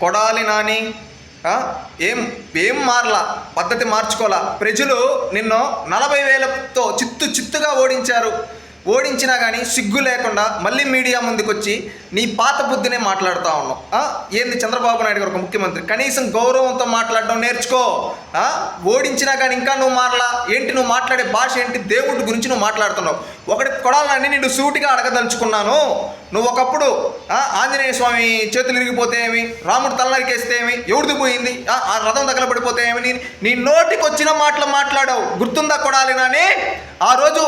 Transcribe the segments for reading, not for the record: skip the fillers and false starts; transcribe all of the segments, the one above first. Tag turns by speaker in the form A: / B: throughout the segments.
A: కొడాలి నాని ఏం ఏం మారలా, పద్ధతి మార్చుకోవాలా. ప్రజలు నిన్ను 40,000తో చిత్తుగా ఓడించినా కానీ సిగ్గు లేకుండా మళ్ళీ మీడియా ముందుకు వచ్చి నీ పాత బుద్ధినే మాట్లాడుతూ ఉన్నావు. ఏంది చంద్రబాబు నాయుడు గారు ఒక ముఖ్యమంత్రి, కనీసం గౌరవంతో మాట్లాడడం నేర్చుకో. ఓడించినా కానీ ఇంకా నువ్వు మారలా. ఏంటి నువ్వు మాట్లాడే భాష ఏంటి? దేవుడి గురించి నువ్వు మాట్లాడుతున్నావు. ఒకటి కొడాలని నేను సూటిగా అడగదలుచుకున్నాను. నువ్వు ఒకప్పుడు ఆంజనేయ స్వామి చేతులు ఇరిగిపోతే ఏమి, రాముడు తల నరికేస్తే ఏమి, ఎవరిది పోయింది, ఆ రథం తగలబడిపోతే ఏమి, నీ నోటికి వచ్చిన మాటలు మాట్లాడావు. గుర్తుందా కొడాలి నాని? ఆ రోజు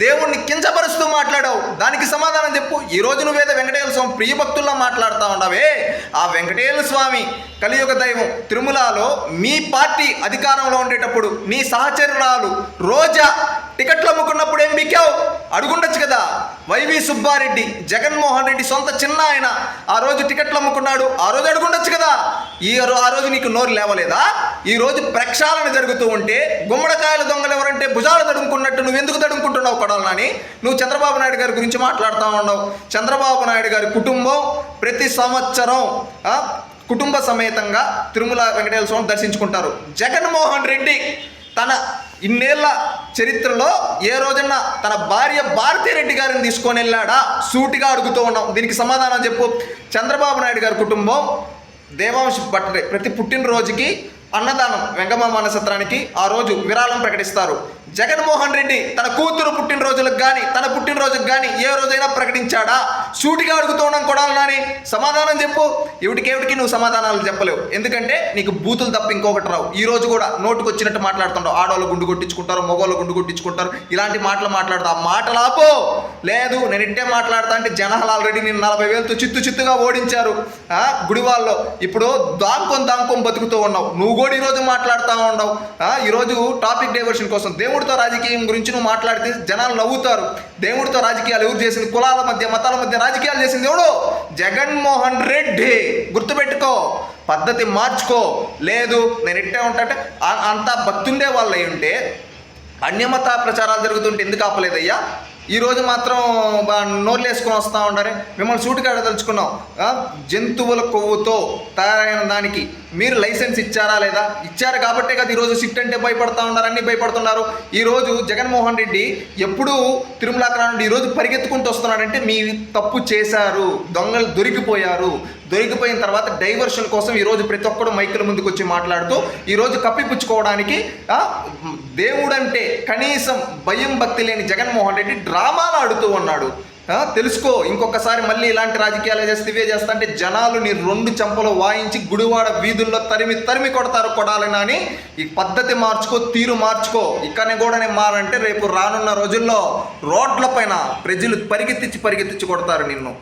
A: దేవుణ్ణి కించపరుస్తూ మాట్లాడావు. దానికి సమాధానం చెప్పు. ఈరోజు నువ్వేదో వెంకటేశ్వర స్వామి ప్రియభక్తుల్లా మాట్లాడుతూ ఉండవే. ఆ వెంకటేశ్వర స్వామి కలియుగ దైవం తిరుమలలో మీ పార్టీ అధికారంలో ఉండేటప్పుడు నీ సహచరురాలు రోజా టికెట్లు అమ్ముకున్నప్పుడు ఏం బికావు? అడుగుండొచ్చు కదా. వైవి సుబ్బారెడ్డి, జగన్మోహన్ రెడ్డి సొంత చిన్న ఆయన ఆ రోజు టికెట్లు అమ్ముకున్నాడు. ఆ రోజు అడుగుండొచ్చు కదా. ఆ రోజు నీకు నోరు లేవలేదా? ఈ రోజు ప్రక్షాళన జరుగుతూ ఉంటే గుమ్మడికాయల దొంగలు ఎవరంటే భుజాలు తడుముకున్నట్టు నువ్వు ఎందుకు తడుముకుంటున్నావు కొడాలని? నువ్వు చంద్రబాబు నాయుడు గారి గురించి మాట్లాడుతూ ఉన్నావు. చంద్రబాబు నాయుడు గారి కుటుంబం ప్రతి సంవత్సరం కుటుంబ సమేతంగా తిరుమల వెంకటేశ్వర స్వామిని దర్శించుకుంటారు. జగన్మోహన్ రెడ్డి తన ఇన్నేళ్ల చరిత్రలో ఏ రోజన్నా తన భార్య భారతీరెడ్డి గారిని తీసుకొని వెళ్ళాడా? సూటిగా అడుగుతూ ఉన్నాం. దీనికి సమాధానం చెప్పు. చంద్రబాబు నాయుడు గారి కుటుంబం దేవాంశ్ బర్త్డే ప్రతి పుట్టినరోజుకి అన్నదానం వెంగమ్మ మానసత్రానికి ఆ రోజు విరాళం ప్రకటిస్తారు. జగన్మోహన్ రెడ్డి తన కూతురు పుట్టినరోజులకు కానీ తన పుట్టినరోజుకు కానీ ఏ రోజైనా ప్రకటించాడా? సూటిగా అడుగుతూ ఉన్నాం కొడాలని. సమాధానం చెప్పు. ఇవిటికేవిటికి నువ్వు సమాధానాలు చెప్పలేవు. ఎందుకంటే నీకు బూతులు తప్ప ఇంకొకటి రావు. ఈ రోజు కూడా నోటుకు వచ్చినట్టు మాట్లాడుతుంటావు. ఆడవాళ్ళు గుండు కొట్టించుకుంటారు, మగవాళ్ళు గుండు కొట్టించుకుంటారు, ఇలాంటి మాటలు మాట్లాడతావు. ఆ మాటలు ఆపో. లేదు నేను ఇంటే మాట్లాడతా అంటే జనాలు ఆల్రెడీ నేను 40,000తో చిత్తుగా ఓడించారు గుడివాళ్ళలో. ఇప్పుడు దాంకొని బతుకుతూ ఉన్నావు. నువ్వు కూడా ఈరోజు మాట్లాడుతూ ఉండవు. ఈరోజు టాపిక్ డైవర్షన్ కోసం దేవుడితో రాజకీయం గురించి నువ్వు మాట్లాడితే జనాలు నవ్వుతారు. దేవుడితో రాజకీయాలు ఎవరు చేసింది? కులాల మధ్య మతాల మధ్య రాజకీయాలు చేసింది ఎవడు? జగన్మోహన్ రెడ్డి. గుర్తుపెట్టుకో, పద్ధతి మార్చుకో. లేదు నేను ఇట్టే ఉంటాంటే అంతా భక్తుండే వాళ్ళు అయి ఉంటే అన్యమత ప్రచారాలు జరుగుతుంటే ఎందుకు ఆపలేదయ్యా? ఈరోజు మాత్రం నోర్లు వేసుకొని వస్తూ ఉంటారే. మిమ్మల్ని సూటిగా అడగదలుచుకున్నాం. జంతువుల కొవ్వుతో తయారైన దానికి మీరు లైసెన్స్ ఇచ్చారా లేదా? ఇచ్చారు కాబట్టే కదా ఈరోజు సిట్ అంటే భయపడుతూ ఉన్నారు, అన్నీ భయపడుతున్నారు. ఈరోజు జగన్మోహన్ రెడ్డి ఎప్పుడు తిరుమలకి రానుండి ఈరోజు పరిగెత్తుకుంటూ వస్తున్నాడంటే మీ తప్పు చేశారు, దొంగలు దొరికిపోయారు. దొరికిపోయిన తర్వాత డైవర్షన్ కోసం ఈరోజు ప్రతి ఒక్కడు మైకుల ముందుకు వచ్చి మాట్లాడుతూ ఈరోజు కప్పిపుచ్చుకోవడానికి దేవుడంటే కనీసం భయం భక్తి లేని జగన్మోహన్ రెడ్డి డ్రామాలు ఆడుతూ ఉన్నాడు. తెలుసుకో. ఇంకొకసారి మళ్ళీ ఇలాంటి రాజకీయాలు చేస్తే ఇవే చేస్తా అంటే జనాలు నీ 2 చెంపలు వాయించి గుడివాడ వీధుల్లో తరిమి కొడతారు కొడాలని. అని ఈ పద్ధతి మార్చుకో, తీరు మార్చుకో. ఇక్కడనే కూడా నేను మారంటే రేపు రానున్న రోజుల్లో రోడ్ల పైన ప్రజలు పరిగెత్తించి కొడతారు నిన్ను.